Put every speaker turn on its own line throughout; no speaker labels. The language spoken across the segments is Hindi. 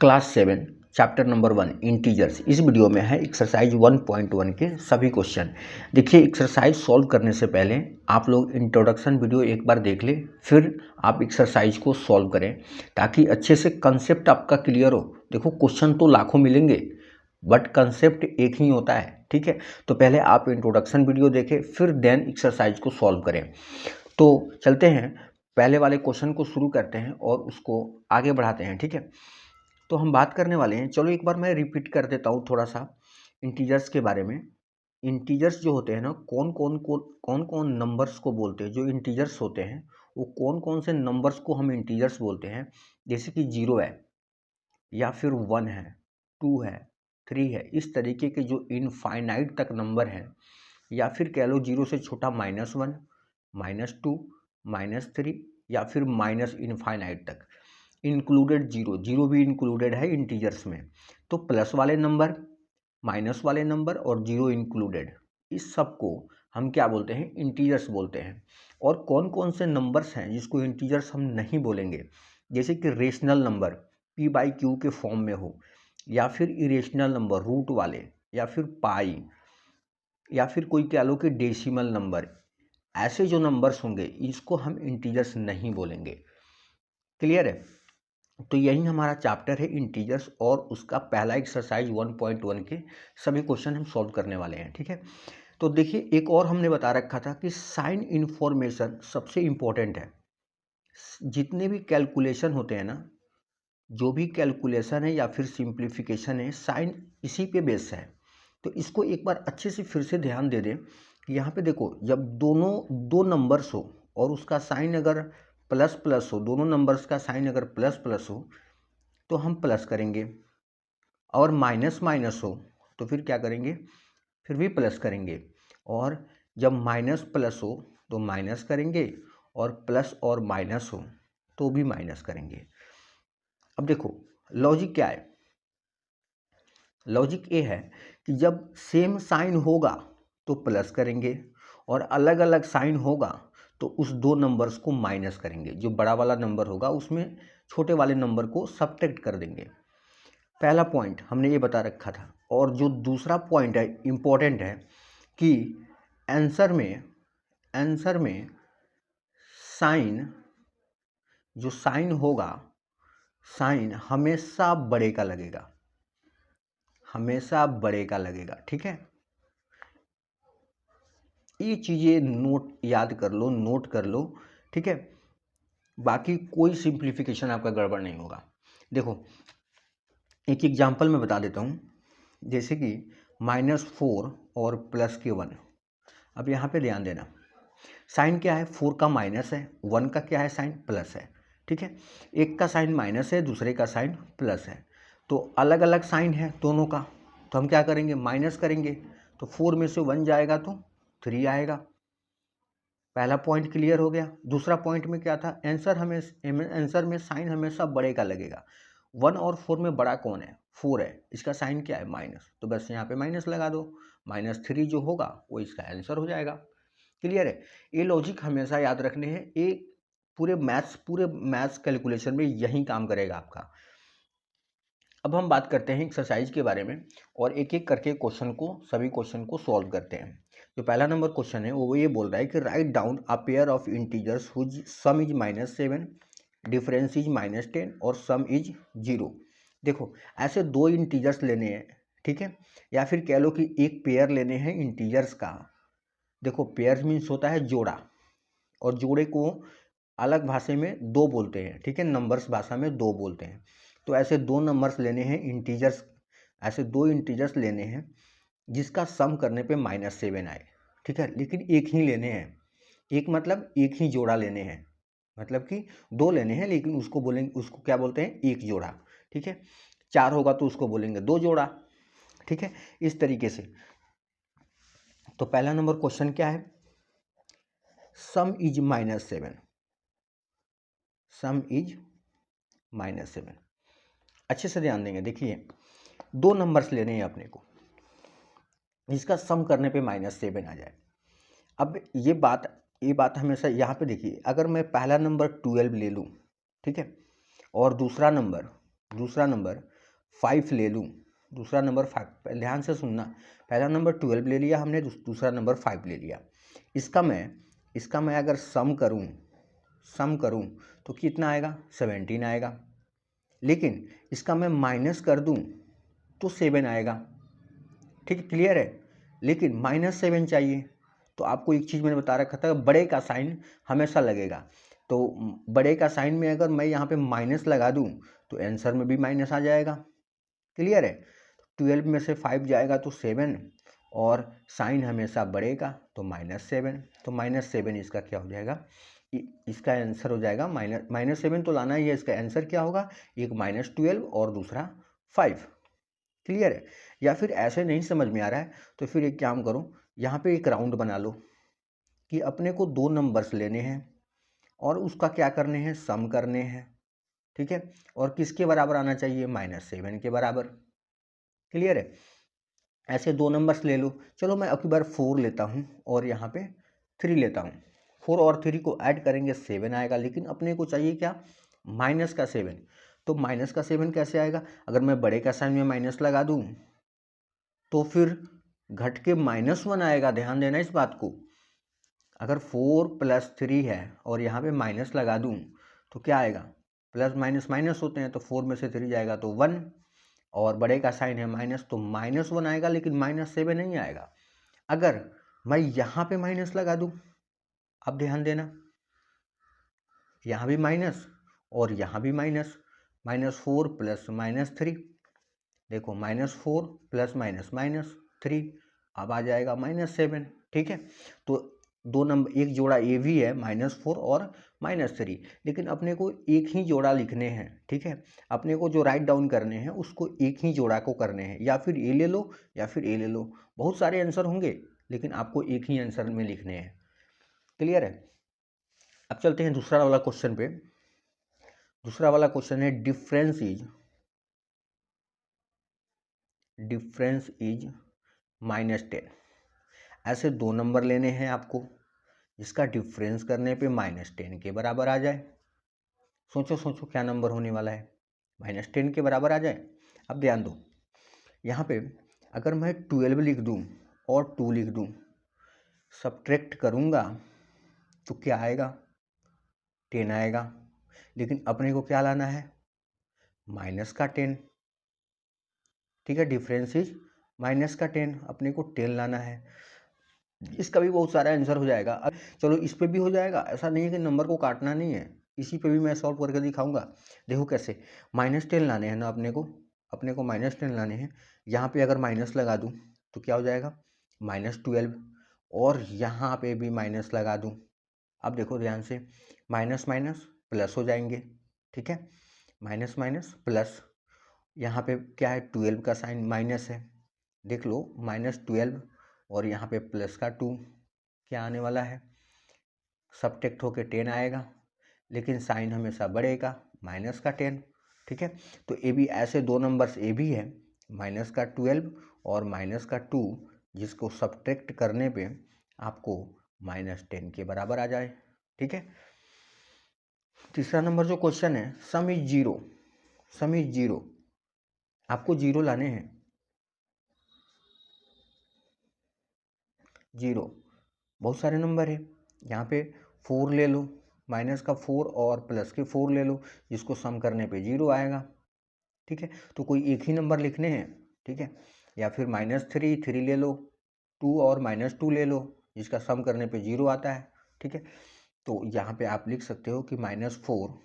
Class 7 chapter number 1 integers. इस वीडियो में है एक्सरसाइज 1.1 के सभी क्वेश्चन। देखिए, एक्सरसाइज सॉल्व करने से पहले आप लोग इंट्रोडक्शन वीडियो एक बार देख लें, फिर आप एक्सरसाइज को सॉल्व करें ताकि अच्छे से कंसेप्ट आपका क्लियर हो। देखो, क्वेश्चन तो लाखों मिलेंगे बट कंसेप्ट एक ही होता है, ठीक है। तो पहले आप इंट्रोडक्शन वीडियो देखें, फिर देन एक्सरसाइज को सॉल्व करें। तो चलते हैं, पहले वाले क्वेश्चन को शुरू करते हैं और उसको आगे बढ़ाते हैं, ठीक है। तो हम बात करने वाले हैं, चलो एक बार मैं रिपीट कर देता हूँ थोड़ा सा इंटीजर्स के बारे में। इंटीजर्स जो होते हैं ना, कौन कौन नंबर्स को बोलते हैं। जो इंटीजर्स होते हैं वो कौन कौन से नंबर्स को हम इंटीजर्स बोलते हैं। जैसे कि 0 है, या फिर 1 है, 2 है, 3 है। इस तरीके के जो इनफाइनाइट तक नंबर हैं, या फिर कह लो 0 से छोटा -1, -2, -3, या फिर माइनस इनफाइनाइट तक। इंक्लूडेड जीरो, जीरो भी इंक्लूडेड है इंटीजर्स में। तो प्लस वाले नंबर, माइनस वाले नंबर और जीरो इंक्लूडेड, इस सब को हम क्या बोलते हैं, इंटीजर्स बोलते हैं। और कौन कौन से नंबर्स हैं जिसको इंटीजर्स हम नहीं बोलेंगे, जैसे कि रेशनल नंबर p/q के फॉर्म में हो, या फिर इरेशनल नंबर रूट वाले, या फिर पाई, या फिर कोई कह लो कि डेसिमल नंबर। ऐसे जो नंबर्स होंगे इसको हम इंटीजर्स नहीं बोलेंगे। क्लियर है। तो यही हमारा चैप्टर है इंटीजर्स, और उसका पहला एक्सरसाइज 1.1 के सभी क्वेश्चन हम सॉल्व करने वाले हैं, ठीक है। तो देखिए, एक और हमने बता रखा था कि साइन इन्फॉर्मेशन सबसे इम्पोर्टेंट है। जितने भी कैलकुलेशन होते हैं ना, जो भी कैलकुलेशन है या फिर सिंप्लीफिकेशन है, साइन इसी पे बेस है। तो इसको एक बार अच्छे से फिर से ध्यान दे दें कि यहाँ पे देखो, जब दोनों दो नंबर्स हो और उसका साइन अगर प्लस प्लस हो, दोनों नंबर्स का साइन अगर प्लस प्लस हो तो हम प्लस करेंगे, और माइनस माइनस हो तो फिर क्या करेंगे, फिर भी प्लस करेंगे। और जब माइनस प्लस हो तो माइनस करेंगे, और प्लस और माइनस हो तो भी माइनस करेंगे। अब देखो, लॉजिक क्या है। लॉजिक ये है कि जब सेम साइन होगा तो प्लस करेंगे, और अलग अलग साइन होगा तो उस दो नंबर्स को माइनस करेंगे। जो बड़ा वाला नंबर होगा उसमें छोटे वाले नंबर को सब्ट्रैक्ट कर देंगे। पहला पॉइंट हमने ये बता रखा था। और जो दूसरा पॉइंट है, इम्पोर्टेंट है, कि आंसर में साइन, जो साइन होगा, साइन हमेशा बड़े का लगेगा, हमेशा बड़े का लगेगा, ठीक है। ये चीज़ें नोट याद कर लो, नोट कर लो, ठीक है। बाकी कोई सिंप्लीफिकेशन आपका गड़बड़ नहीं होगा। देखो, एक एग्जांपल मैं बता देता हूँ, जैसे कि -4 और +1। अब यहाँ पे ध्यान देना, साइन क्या है, 4 का माइनस है, 1 का क्या है, साइन प्लस है, ठीक है। एक का साइन माइनस है, दूसरे का साइन प्लस है, तो अलग अलग साइन है दोनों का। तो हम क्या करेंगे, माइनस करेंगे। तो 4 में से 1 जाएगा तो 3 आएगा। पहला पॉइंट क्लियर हो गया। दूसरा पॉइंट में क्या था, आंसर में साइन हमेशा बड़े का लगेगा। 1 और 4 में बड़ा कौन है, 4 है, इसका साइन क्या है, माइनस, तो बस यहाँ पे माइनस लगा दो। -3 जो होगा वो इसका आंसर हो जाएगा। क्लियर है। ये लॉजिक हमेशा याद रखने हैं। ये पूरे मैथ्स कैलकुलेशन में यही काम करेगा आपका। अब हम बात करते हैं एक्सरसाइज के बारे में, और एक एक करके सभी क्वेश्चन को सॉल्व करते हैं। जो पहला नंबर क्वेश्चन है वो ये बोल रहा है कि write down a pair of integers whose sum is -7, difference is -10 और सम इज 0। देखो, ऐसे दो इंटीजर्स लेने हैं, ठीक है, या फिर कह लो कि एक पेयर लेने हैं इंटीजर्स का। देखो, पेयर मीन्स होता है जोड़ा, और जोड़े को अलग भाषा में दो बोलते हैं, ठीक है, नंबर्स भाषा में दो बोलते हैं। तो ऐसे दो नंबर्स लेने हैं इंटीजर्स, ऐसे दो इंटीजर्स लेने हैं जिसका सम करने पे -7 आए, ठीक है। लेकिन एक ही लेने हैं, एक मतलब एक ही जोड़ा लेने हैं, मतलब कि दो लेने हैं लेकिन उसको बोलेंगे, उसको क्या बोलते हैं, एक जोड़ा, ठीक है। 4 होगा तो उसको बोलेंगे 2 जोड़ा, ठीक है, इस तरीके से। तो पहला नंबर क्वेश्चन क्या है, सम इज -7, सम इज -7। अच्छे से ध्यान देंगे। देखिए, दो नंबर्स लेने हैं अपने को, इसका सम करने पे -7 आ जाए। अब ये बात हमेशा यहाँ पे देखिए, अगर मैं पहला नंबर 12 ले लूँ, ठीक है, और दूसरा नंबर दूसरा नंबर 5 ले लूँ, दूसरा नंबर 5, ध्यान से सुनना, पहला नंबर 12 ले लिया हमने, दूसरा नंबर 5 ले लिया। इसका मैं अगर सम करूँ तो कितना आएगा, 17 आएगा। लेकिन इसका मैं माइनस कर दूँ तो 7 आएगा। ठीक है, क्लियर है। लेकिन -7 चाहिए, तो आपको एक चीज़ मैंने बता रखा था, बड़े का साइन हमेशा लगेगा। तो बड़े का साइन में अगर मैं यहाँ पे माइनस लगा दूँ तो आंसर में भी माइनस आ जाएगा। क्लियर है। 12 में से 5 जाएगा तो 7, और साइन हमेशा बड़े का, तो -7, तो -7 इसका क्या हो जाएगा, इसका आंसर हो जाएगा -7 तो लाना ही है। इसका आंसर क्या होगा, एक -12 और दूसरा 5। क्लियर है। या फिर ऐसे नहीं समझ में आ रहा है तो फिर एक काम करो, यहाँ पे एक राउंड बना लो कि अपने को 2 नंबर्स लेने हैं और उसका क्या करने हैं, सम करने हैं। ठीक है, और किसके बराबर आना चाहिए, -7 के बराबर। क्लियर है। ऐसे 2 नंबर्स ले लो। चलो मैं अब की बार 4 लेता हूँ और यहाँ पे 3 लेता हूँ। 4 और 3 को ऐड करेंगे 7 आएगा, लेकिन अपने को चाहिए क्या, माइनस का 7। तो माइनस का 7 कैसे आएगा, अगर मैं बड़े का साइन में माइनस लगा दूँ तो फिर घट के -1 आएगा। ध्यान देना इस बात को। अगर 4 + 3 है और यहाँ पे माइनस लगा दूँ तो क्या आएगा, प्लस माइनस माइनस होते हैं, तो 4 में से 3 जाएगा तो 1, और बड़े का साइन है माइनस, तो -1 आएगा, लेकिन -7 नहीं आएगा। अगर मैं यहाँ पे माइनस लगा दूँ, अब ध्यान देना, यहाँ भी माइनस और यहाँ भी माइनस, -4 + -3, देखो -4 + -3, अब आ जाएगा -7। ठीक है, तो 2 नंबर, एक जोड़ा ए भी है -4 और -3, लेकिन अपने को एक ही जोड़ा लिखने हैं। ठीक है, अपने को जो राइट डाउन करने हैं उसको एक ही जोड़ा को करने हैं, या फिर ए ले लो या फिर ए ले लो। बहुत सारे आंसर होंगे लेकिन आपको एक ही आंसर में लिखने हैं। क्लियर है। अब चलते हैं दूसरा वाला क्वेश्चन पे। दूसरा वाला क्वेश्चन है डिफरेंस इज -10। ऐसे 2 नंबर लेने हैं आपको जिसका डिफरेंस करने पे -10 के बराबर आ जाए। सोचो सोचो क्या नंबर होने वाला है, -10 के बराबर आ जाए। अब ध्यान दो, यहाँ पे अगर मैं 12 लिख दूँ और 2 लिख दूँ, सब्ट्रैक्ट करूँगा तो क्या आएगा, 10 आएगा। लेकिन अपने को क्या लाना है, माइनस का 10। ठीक है, डिफरेंस इज -10, अपने को 10 लाना है। इसका भी बहुत सारा आंसर हो जाएगा। अब चलो इस पे भी हो जाएगा, ऐसा नहीं है कि नंबर को काटना नहीं है, इसी पे भी मैं सॉल्व करके दिखाऊंगा। देखो कैसे, -10 लाने हैं ना अपने को -10 लाने हैं। यहाँ पे अगर माइनस लगा दूँ तो क्या हो जाएगा, -12, और यहाँ पे भी माइनस लगा दूँ। अब देखो ध्यान से, माइनस माइनस प्लस हो जाएंगे। ठीक है, माइनस माइनस प्लस, यहाँ पे क्या है, 12 का साइन माइनस है, देख लो, -12 और यहाँ पे प्लस का 2, क्या आने वाला है, सब्ट्रैक्ट होके 10 आएगा, लेकिन साइन हमेशा बढ़ेगा, माइनस का 10। ठीक है, तो ए भी, ऐसे 2 नंबर्स ए भी है, -12 और -2, जिसको सब्ट्रैक्ट करने पे आपको -10 के बराबर आ जाए। ठीक है, तीसरा नंबर जो क्वेश्चन है, सम इज जीरो, आपको जीरो लाने हैं। जीरो, बहुत सारे नंबर है, यहाँ पे 4 ले लो, माइनस का 4 और प्लस के 4 ले लो, जिसको सम करने पे 0 आएगा। ठीक है, तो कोई एक ही नंबर लिखने हैं। ठीक है, या फिर -3 ले लो, 2 और -2 ले लो, जिसका सम करने पे 0 आता है। ठीक है, तो यहाँ पे आप लिख सकते हो कि -4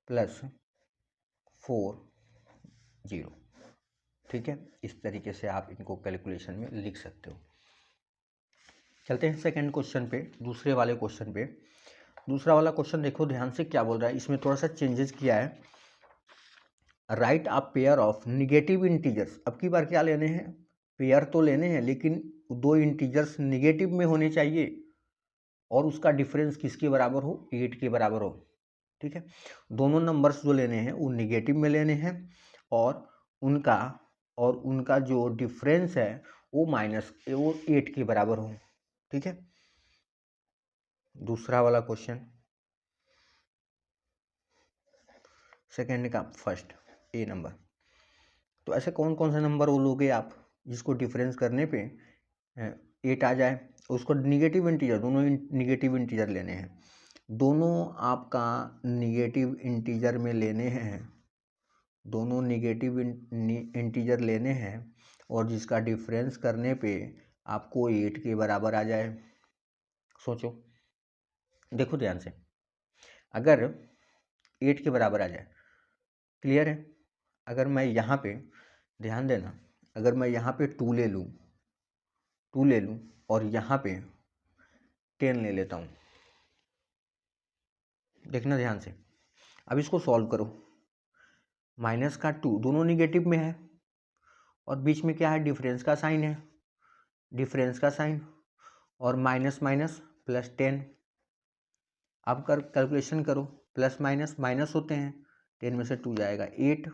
+ 4 0। ठीक है, इस तरीके से आप इनको कैलकुलेशन में लिख सकते हो। चलते हैं सेकंड क्वेश्चन पे, दूसरे वाले क्वेश्चन पे। दूसरा वाला क्वेश्चन देखो ध्यान से क्या बोल रहा है, इसमें थोड़ा सा चेंजेस किया है। Right a pair of negative integers, अब की बार क्या लेने हैं, पेयर तो लेने हैं, लेकिन 2 इंटीजर्स निगेटिव में होने चाहिए और उसका डिफरेंस किसके बराबर हो, 8 के बराबर हो। ठीक है, दोनों नंबर्स जो लेने हैं वो निगेटिव में लेने हैं, और उनका जो डिफरेंस है वो 8 के बराबर हो। ठीक है, दूसरा वाला क्वेश्चन, सेकेंड का फर्स्ट, ए नंबर। तो ऐसे कौन कौन से नंबर वो लोगे आप जिसको डिफरेंस करने पे 8 आ जाए? उसको निगेटिव इंटीजर, दोनों निगेटिव इंटीजर लेने हैं, दोनों आपका निगेटिव इंटीजर में लेने हैं, दोनों निगेटिव इंटीजर लेने हैं और जिसका डिफरेंस करने पे आपको 8 के बराबर आ जाए। सोचो, देखो ध्यान से, अगर 8 के बराबर आ जाए, क्लियर है? अगर मैं यहाँ पे, ध्यान देना, अगर मैं यहाँ पे 2 ले लूँ और यहाँ पे 10 ले लेता हूँ, देखना ध्यान से। अब इसको सॉल्व करो, माइनस का 2 दोनों निगेटिव में है और बीच में क्या है? डिफरेंस का साइन है, डिफरेंस का साइन, और माइनस माइनस प्लस 10। अब कैलकुलेशन करो, प्लस माइनस माइनस होते हैं, 10 में से 2 जाएगा 8,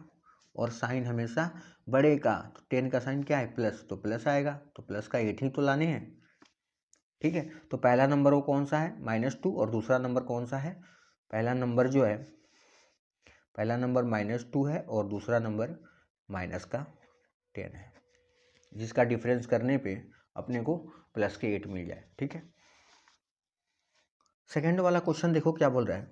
और साइन हमेशा बड़े का, तो 10 का साइन क्या है? प्लस, तो प्लस आएगा, तो प्लस का 8 ही तो लाने हैं। ठीक है, तो पहला नंबर वो कौन सा है? -2, और दूसरा नंबर कौन सा है? पहला नंबर जो है, पहला नंबर -2 है और दूसरा नंबर माइनस का 10 है, जिसका डिफरेंस करने पे अपने को प्लस के 8 मिल जाए। ठीक है, सेकेंड वाला क्वेश्चन देखो क्या बोल रहा है।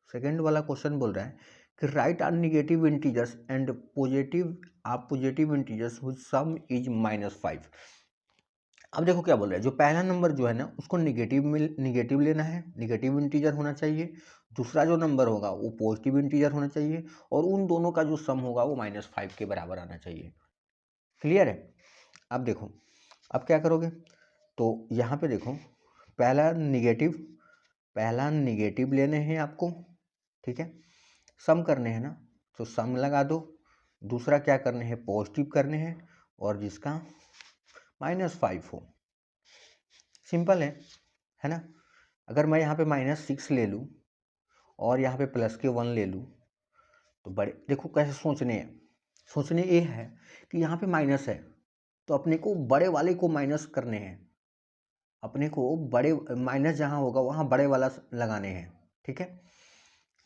सेकेंड वाला क्वेश्चन बोल रहा है कि write are negative integers and positive integers which sum is -5। अब देखो क्या बोल रहा है, जो पहला नंबर जो है ना उसको निगेटिव लेना है, निगेटिव इंटीजर होना चाहिए, दूसरा जो नंबर होगा वो पॉजिटिव इंटीजर होना चाहिए, और उन दोनों का जो सम होगा वो -5 के बराबर आना चाहिए। क्लियर है? अब देखो, अब क्या करोगे, तो यहाँ पे देखो, पहला निगेटिव लेने हैं आपको, ठीक है, सम करने हैं ना, तो सम लगा दो, दूसरा क्या करने हैं? पॉजिटिव करने हैं, और जिसका -5 हो। सिंपल है ना? अगर मैं यहाँ पे -6 ले लूँ और यहाँ पे प्लस के 1 ले लूँ, तो बड़े देखो कैसे सोचने ये है कि यहाँ पे माइनस है, तो अपने को बड़े वाले को माइनस करने हैं, अपने को बड़े माइनस जहाँ होगा वहाँ बड़े वाला लगाने हैं। ठीक है,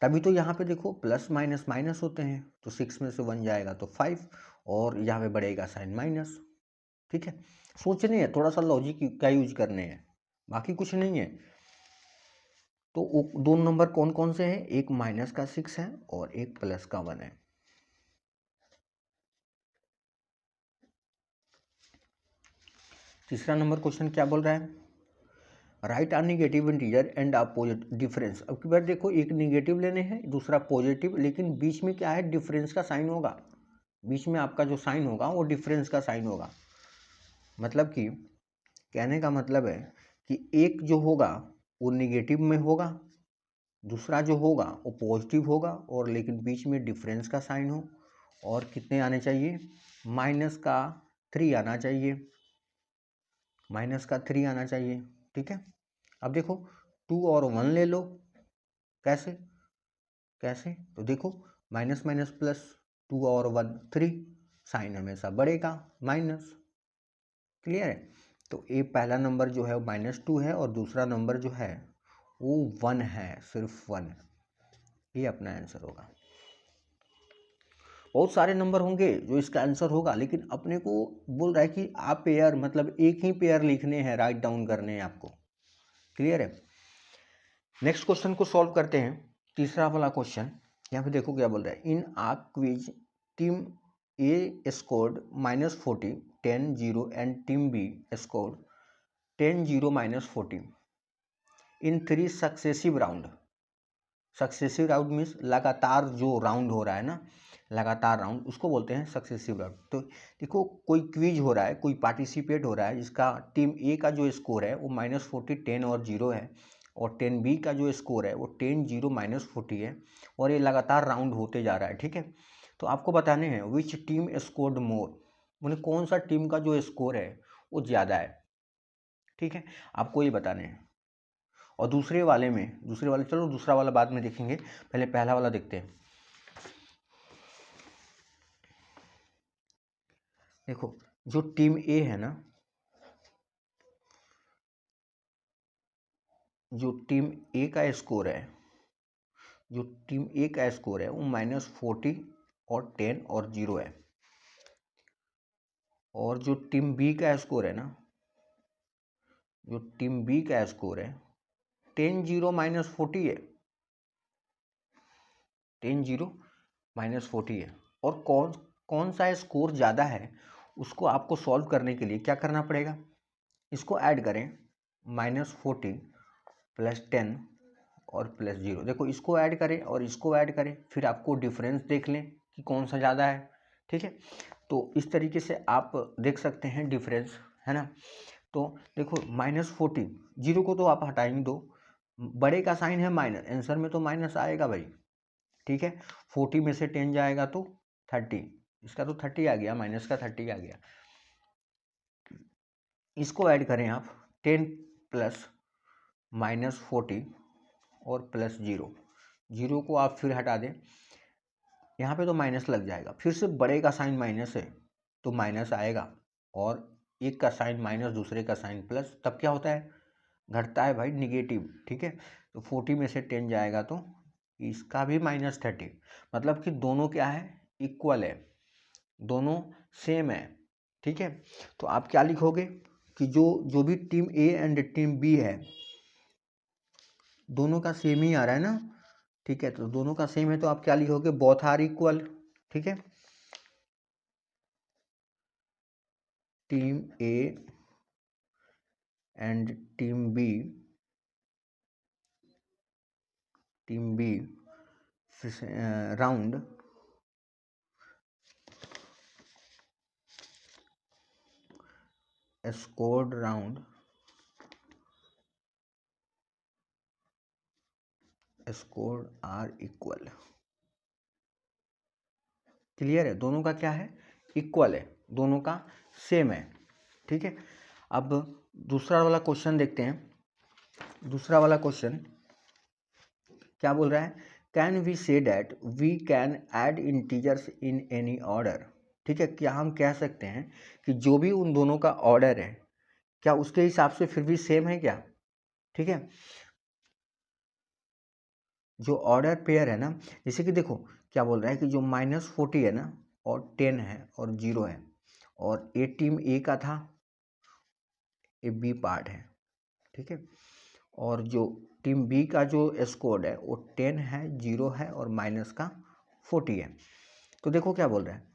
तभी तो यहाँ पे देखो प्लस माइनस माइनस होते हैं, तो 6 में से 1 जाएगा तो 5, और यहाँ पे बढ़ेगा साइन माइनस। ठीक है, सोचने हैं, थोड़ा सा लॉजिक का यूज करने हैं, बाकी कुछ नहीं है। तो दो नंबर कौन कौन से हैं? एक माइनस का 6 है और एक प्लस का 1 है। तीसरा नंबर क्वेश्चन क्या बोल रहा है? Write are negative integer and a positive difference. अब की बार देखो, एक निगेटिव लेने हैं, दूसरा पॉजिटिव, लेकिन बीच में क्या है? डिफरेंस का साइन होगा, बीच में आपका जो साइन होगा वो डिफरेंस का साइन होगा। मतलब कि कहने का मतलब है कि एक जो होगा वो निगेटिव में होगा, दूसरा जो होगा वो पॉजिटिव होगा, और लेकिन बीच में डिफरेंस का साइन हो, और कितने आने चाहिए? -3 आना चाहिए, -3 आना चाहिए। ठीक है, अब देखो 2 और 1 ले लो, कैसे कैसे? तो देखो, माइनस माइनस प्लस, 2 और 1 3, साइन हमेशा बढ़ेगा, माइनस। क्लियर है? तो ये पहला नंबर जो है वो -2 है, और दूसरा नंबर जो है वो 1 है, सिर्फ 1। ये अपना आंसर होगा। बहुत सारे नंबर होंगे जो इसका आंसर होगा, लेकिन अपने को बोल रहा है कि आप पेयर, मतलब एक ही पेयर लिखने हैं, राइट डाउन करने हैं आपको। क्लियर है? नेक्स्ट क्वेश्चन को सॉल्व करते हैं, तीसरा वाला क्वेश्चन। यहाँ पे देखो क्या बोल रहा है, in a quiz team A scored -40 10 0 and team B scored 10 0 -40 in 3 successive round. Successive round means लगातार जो राउंड हो रहा है ना, लगातार राउंड, उसको बोलते हैं सक्सेसिव राउंड। तो देखो, कोई क्विज हो रहा है, कोई पार्टिसिपेट हो रहा है, जिसका टीम ए का जो स्कोर है वो -40 10 और 0 है, और 10 बी का जो स्कोर है वो 10 0 -40 है, और ये लगातार राउंड होते जा रहा है। ठीक है, तो आपको बताने हैं विच टीम स्कोर्ड मोर, मतलब कौन सा टीम का जो स्कोर है वो ज़्यादा है। ठीक है, आपको ये बताने हैं। और दूसरे वाले, चलो दूसरा वाला बाद में देखेंगे, पहले पहला वाला देखते हैं। देखो, जो टीम ए है ना, जो टीम ए का स्कोर है, जो टीम ए का स्कोर है वो -40 और 10 और 0 है। और जो टीम बी का स्कोर है ना, जो टीम बी का स्कोर है 10 0 माइनस 40 है, 10 0 माइनस 40 है। और कौन कौन सा स्कोर ज़्यादा है उसको आपको सॉल्व करने के लिए क्या करना पड़ेगा, इसको ऐड करें, -40 + 10 और +0। देखो इसको ऐड करें और इसको ऐड करें, फिर आपको डिफरेंस देख लें कि कौन सा ज़्यादा है। ठीक है, तो इस तरीके से आप देख सकते हैं डिफरेंस, है ना। तो देखो -40, 0 को तो आप हटा ही दो, बड़े का साइन है माइनस, आंसर में तो माइनस आएगा भाई। ठीक है, 40 में से 10 जाएगा तो 30, इसका तो 30 आ गया, माइनस का 30 आ गया। इसको ऐड करें आप, 10 + -40 और +0, 0 को आप फिर हटा दें, यहाँ पे तो माइनस लग जाएगा, फिर से बड़े का साइन माइनस है तो माइनस आएगा, और एक का साइन माइनस दूसरे का साइन प्लस, तब क्या होता है, घटता है भाई, निगेटिव। ठीक है, तो 40 में से 10 जाएगा तो इसका भी -30, मतलब कि दोनों क्या है, इक्वल है, दोनों सेम है। ठीक है, तो आप क्या लिखोगे कि जो भी team A and team B है दोनों का सेम ही आ रहा है ना। ठीक है, तो दोनों का सेम है तो आप क्या लिखोगे, बोथ आर इक्वल। ठीक है, team A and team B round scored round score are equal. Clear है, दोनों का क्या है, इक्वल है, दोनों का सेम है। ठीक है, अब दूसरा वाला क्वेश्चन देखते हैं। दूसरा वाला क्वेश्चन क्या बोल रहा है, can we say that we can add integers in any order. ठीक है, क्या हम कह सकते हैं कि जो भी उन दोनों का ऑर्डर है क्या उसके हिसाब से फिर भी सेम है क्या। ठीक है, जो ऑर्डर पेयर है ना, जैसे कि देखो क्या बोल रहा है कि जो -40 है ना और 10 है और 0 है, और ए टीम ए का था, ए बी पार्ट है। ठीक है, और जो टीम बी का जो स्कोर है वो 10 है, 0 है और माइनस का 40 है। तो देखो क्या बोल रहा है,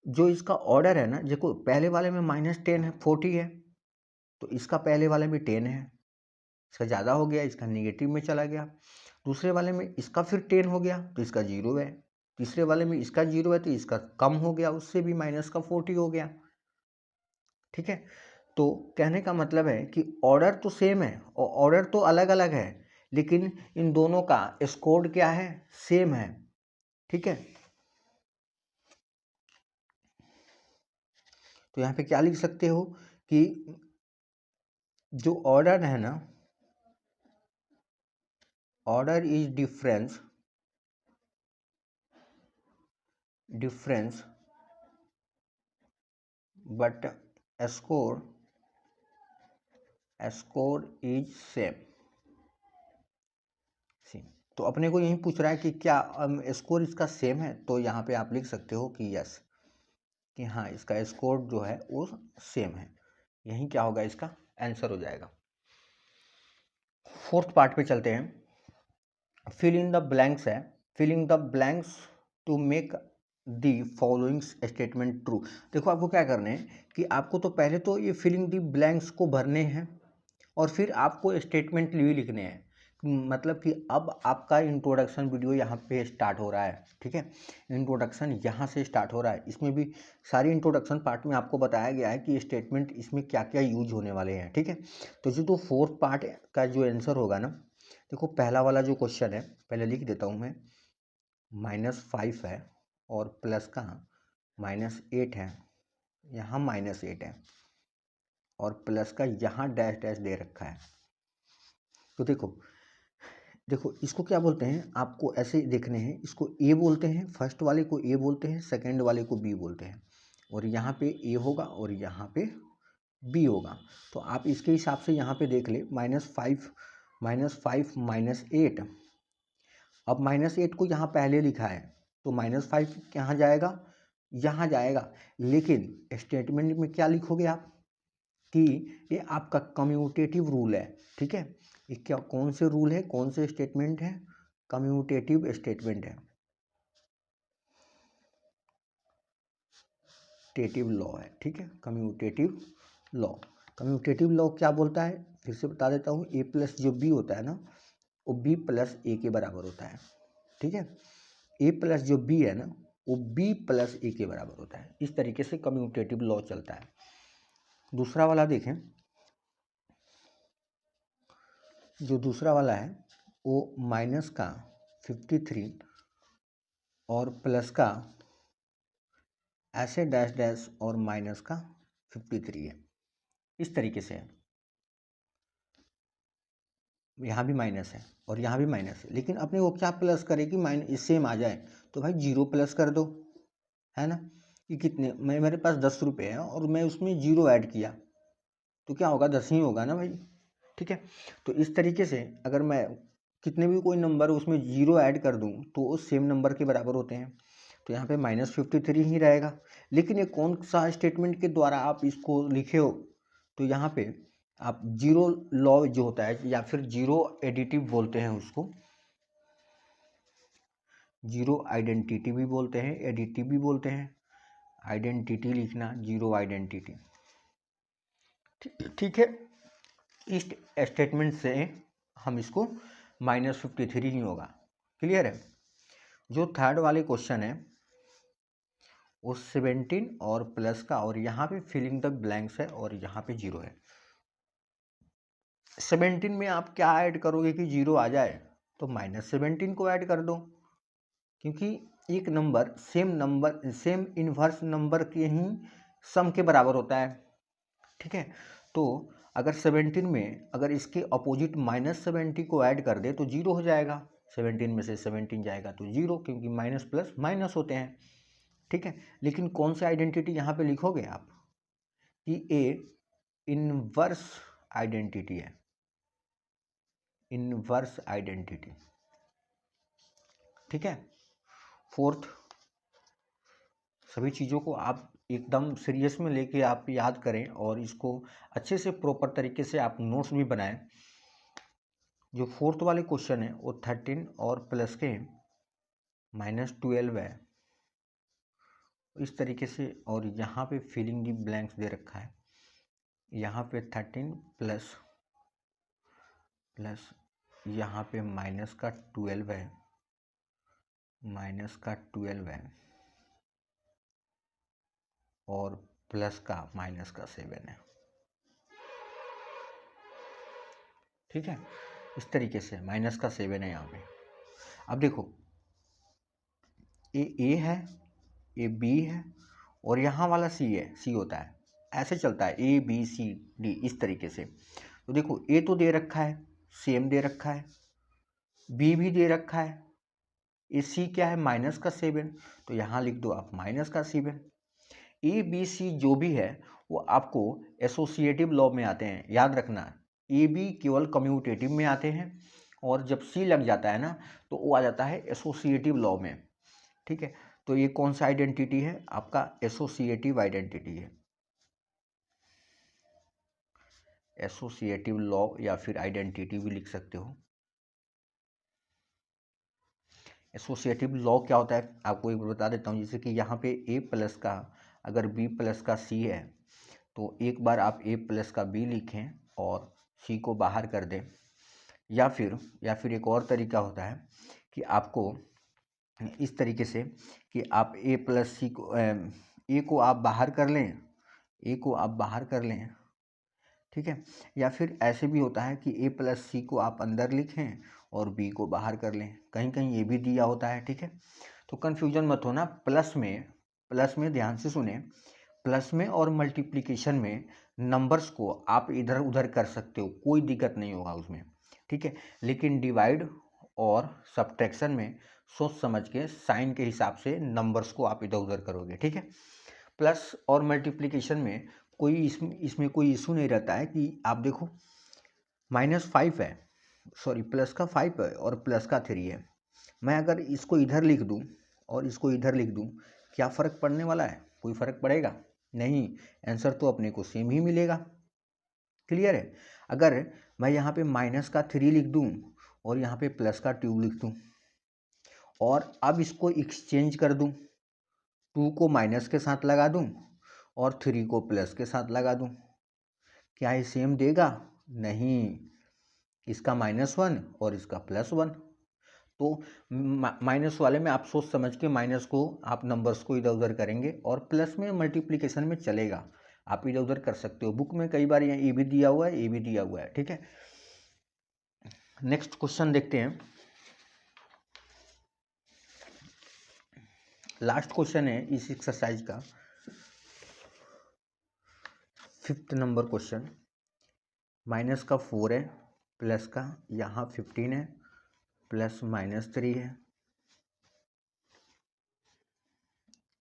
जो इसका ऑर्डर है ना, देखो पहले वाले में -10 है, 40 है, तो इसका पहले वाले में 10 है, इसका ज़्यादा हो गया, इसका नेगेटिव में चला गया। दूसरे वाले में इसका फिर 10 हो गया तो इसका 0 है, तीसरे वाले में इसका 0 है तो इसका कम हो गया, उससे भी माइनस का 40 हो गया। ठीक है, तो कहने का मतलब है कि ऑर्डर तो सेम है और ऑर्डर तो अलग अलग है, लेकिन इन दोनों का स्कोर क्या है, सेम है। ठीक है, तो यहाँ पे क्या लिख सकते हो कि जो ऑर्डर है ना, order is difference but score is same. तो अपने को यही पूछ रहा है कि क्या स्कोर इसका सेम है, तो यहाँ पे आप लिख सकते हो कि यस, कि हाँ इसका स्कोर जो है वो सेम है। यही क्या होगा, इसका आंसर हो जाएगा। फोर्थ पार्ट पे चलते हैं। फिल इन द ब्लैंक्स है, filling the blanks to make the following statement true. देखो आपको क्या करना है कि आपको तो पहले तो ये फिलिंग दी ब्लैंक्स को भरने हैं और फिर आपको स्टेटमेंट भी लिखने हैं। मतलब कि अब आपका इंट्रोडक्शन वीडियो यहाँ पे स्टार्ट हो रहा है। ठीक है, इंट्रोडक्शन यहाँ से स्टार्ट हो रहा है, इसमें भी सारी इंट्रोडक्शन पार्ट में आपको बताया गया है कि स्टेटमेंट इसमें क्या क्या यूज होने वाले हैं। ठीक है, तो जो तो फोर्थ पार्ट का जो आंसर होगा ना, देखो पहला वाला जो क्वेश्चन है पहले लिख देता हूँ मैं, -5 है और प्लस का -8 है, यहाँ -8 है और प्लस का यहाँ डैश डैश दे रखा है। तो देखो देखो इसको क्या बोलते हैं, आपको ऐसे देखने हैं, इसको ए बोलते हैं, फर्स्ट वाले को ए बोलते हैं, सेकंड वाले को बी बोलते हैं, और यहाँ पे ए होगा और यहाँ पे बी होगा। तो आप इसके हिसाब से यहाँ पे देख ले, -5 -8। अब -8 को यहाँ पहले लिखा है तो -5 कहाँ जाएगा, यहाँ जाएगा। लेकिन स्टेटमेंट में क्या लिखोगे आप कि ये आपका कम्यूटेटिव रूल है, ठीक है। ये क्या, कौन से रूल है, कौन से स्टेटमेंट है, कम्यूटेटिव स्टेटमेंट है, टेटिव लॉ है, ठीक है, कम्यूटेटिव लॉ। कम्यूटेटिव लॉ क्या बोलता है, फिर से बता देता हूँ, ए प्लस जो बी होता है ना, वो बी प्लस ए के बराबर होता है, ठीक है। ए प्लस जो बी है ना, वो बी प्लस ए के बराबर होता है। इस तरीके से कम्यूटेटिव लॉ चलता है। दूसरा वाला देखें, जो दूसरा वाला है वो माइनस का 53 और प्लस का ऐसे डैश डैश और माइनस का 53 है। इस तरीके से है, यहाँ भी माइनस है और यहाँ भी माइनस है, लेकिन अपने को क्या प्लस करे कि माइनस सेम आ जाए, तो भाई 0 प्लस कर दो, है ना। कि कितने, मेरे पास 10 रुपये है और मैं उसमें 0 ऐड किया तो क्या होगा, 10 ही होगा ना भाई, ठीक है। तो इस तरीके से अगर मैं कितने भी कोई नंबर उसमें 0 ऐड कर दूं तो वो सेम नंबर के बराबर होते हैं। तो यहाँ पे -53 ही रहेगा। लेकिन ये कौन सा स्टेटमेंट के द्वारा आप इसको लिखे हो, तो यहाँ पे आप जीरो लॉ जो होता है या फिर जीरो एडिटिव बोलते हैं उसको, जीरो आइडेंटिटी भी बोलते हैं, एडिटिव भी बोलते हैं। आइडेंटिटी लिखना, जीरो आइडेंटिटी, ठीक है। इस स्टेटमेंट से हम इसको -53 ही होगा, क्लियर है। जो थर्ड वाले क्वेश्चन है वो 17 और प्लस का, और यहाँ पे फिलिंग द ब्लैंक्स है और यहाँ पे 0 है। 17 में आप क्या ऐड करोगे कि 0 आ जाए, तो -17 को ऐड कर दो, क्योंकि एक नंबर सेम इन्वर्स नंबर के ही सम के बराबर होता है, ठीक है। तो अगर 17 में अगर इसके अपोजिट -70 को ऐड कर दे तो 0 हो जाएगा। 17 में से 17 जाएगा तो 0, क्योंकि माइनस प्लस माइनस होते हैं, ठीक है। लेकिन कौन सा आइडेंटिटी यहाँ पे लिखोगे आप कि ए इनवर्स आइडेंटिटी है, इनवर्स आइडेंटिटी, ठीक है। फोर्थ, सभी चीज़ों को आप एकदम सीरियस में लेके आप याद करें और इसको अच्छे से प्रॉपर तरीके से आप नोट्स भी बनाएं। जो फोर्थ वाले क्वेश्चन है वो 13 और प्लस के -12 है, इस तरीके से। और यहाँ पे फिलिंग दी ब्लैंक्स दे रखा है, यहाँ पे 13 प्लस यहाँ पे -12 है, -12 है और प्लस का -7 है, ठीक है। इस तरीके से -7 है यहाँ पे। अब देखो, ए है, ये बी है और यहाँ वाला सी है, सी होता है, ऐसे चलता है ABCD इस तरीके से। तो देखो, ए तो दे रखा है, सेम दे रखा है, बी भी दे रखा है, ये सी क्या है, -7, तो यहाँ लिख दो आप -7। ABC जो भी है वो आपको एसोसिएटिव लॉ में आते हैं, याद रखना। AB केवल कम्यूटेटिव में आते हैं और जब सी लग जाता है ना तो वो आ जाता है एसोसिएटिव लॉ में, ठीक है। तो ये कौन सा आइडेंटिटी है, आपका एसोसिएटिव आइडेंटिटी है, एसोसिएटिव लॉ या फिर आइडेंटिटी भी लिख सकते हो। एसोसिएटिव लॉ क्या होता है आपको एक बता देता हूँ, जैसे कि यहाँ पे A प्लस का अगर B प्लस का C है तो एक बार आप A प्लस का B लिखें और C को बाहर कर दें, या फिर एक और तरीका होता है कि आपको इस तरीके से कि आप A प्लस C को A को आप बाहर कर लें, A को आप बाहर कर लें, ठीक है। या फिर ऐसे भी होता है कि A प्लस C को आप अंदर लिखें और B को बाहर कर लें, कहीं कहीं ये भी दिया होता है, ठीक है। तो कन्फ्यूजन मत होना, प्लस में ध्यान से सुने, प्लस में और मल्टीप्लिकेशन में नंबर्स को आप इधर उधर कर सकते हो, कोई दिक्कत नहीं होगा उसमें, ठीक है। लेकिन डिवाइड और सब्ट्रैक्शन में सोच समझ के साइन के हिसाब से नंबर्स को आप इधर उधर करोगे, ठीक है। प्लस और मल्टीप्लिकेशन में कोई इसमें कोई इशू नहीं रहता है कि आप देखो -5 है, सॉरी प्लस का 5 है और प्लस का 3 है। मैं अगर इसको इधर लिख दूं और इसको इधर लिख दूँ, क्या फ़र्क पड़ने वाला है? कोई फ़र्क पड़ेगा नहीं, आंसर तो अपने को सेम ही मिलेगा। क्लियर है? अगर मैं यहाँ पे माइनस का 3 लिख दूँ और यहाँ पे प्लस का 2 लिख दूँ और अब इसको एक्सचेंज कर दूँ, 2 को माइनस के साथ लगा दूँ और 3 को प्लस के साथ लगा दूँ, क्या ये सेम देगा? नहीं, इसका -1 और इसका +1। तो माइनस वाले में आप सोच समझ के माइनस को आप नंबर्स को इधर उधर करेंगे और प्लस में मल्टीप्लिकेशन में चलेगा, आप इधर उधर कर सकते हो। बुक में कई बार यहाँ ए भी दिया हुआ है, ए भी दिया हुआ है, ठीक है। नेक्स्ट क्वेश्चन देखते हैं। लास्ट क्वेश्चन है इस एक्सरसाइज का, 5th नंबर क्वेश्चन। माइनस का 4 है, प्लस का यहाँ 15 है, प्लस -3 है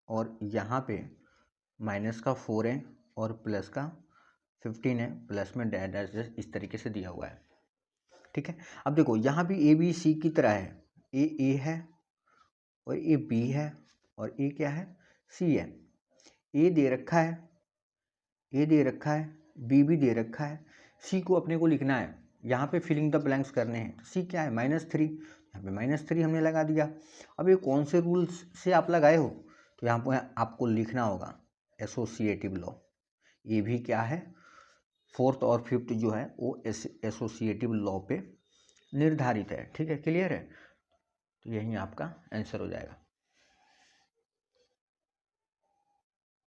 और यहाँ पे माइनस का 4 है और प्लस का 15 है, प्लस में डैश इस तरीके से दिया हुआ है, ठीक है। अब देखो यहाँ भी ए बी सी की तरह है, ए है और ए बी है और ए क्या है, सी है। ए दे रखा है, ए दे रखा है, बी भी दे रखा है, सी को अपने को लिखना है, यहाँ पे फिलिंग द ब्लैंक्स करने हैं। सी क्या है, -3, यहाँ पे -3 हमने लगा दिया। अब ये कौन से रूल्स से आप लगाए हो, तो यहाँ पर आपको लिखना होगा एसोसिएटिव लॉ। ये भी क्या है, 4th और 5th जो है वो एसोसिएटिव लॉ पे निर्धारित है, ठीक है। क्लियर है? तो यही आपका आंसर हो जाएगा।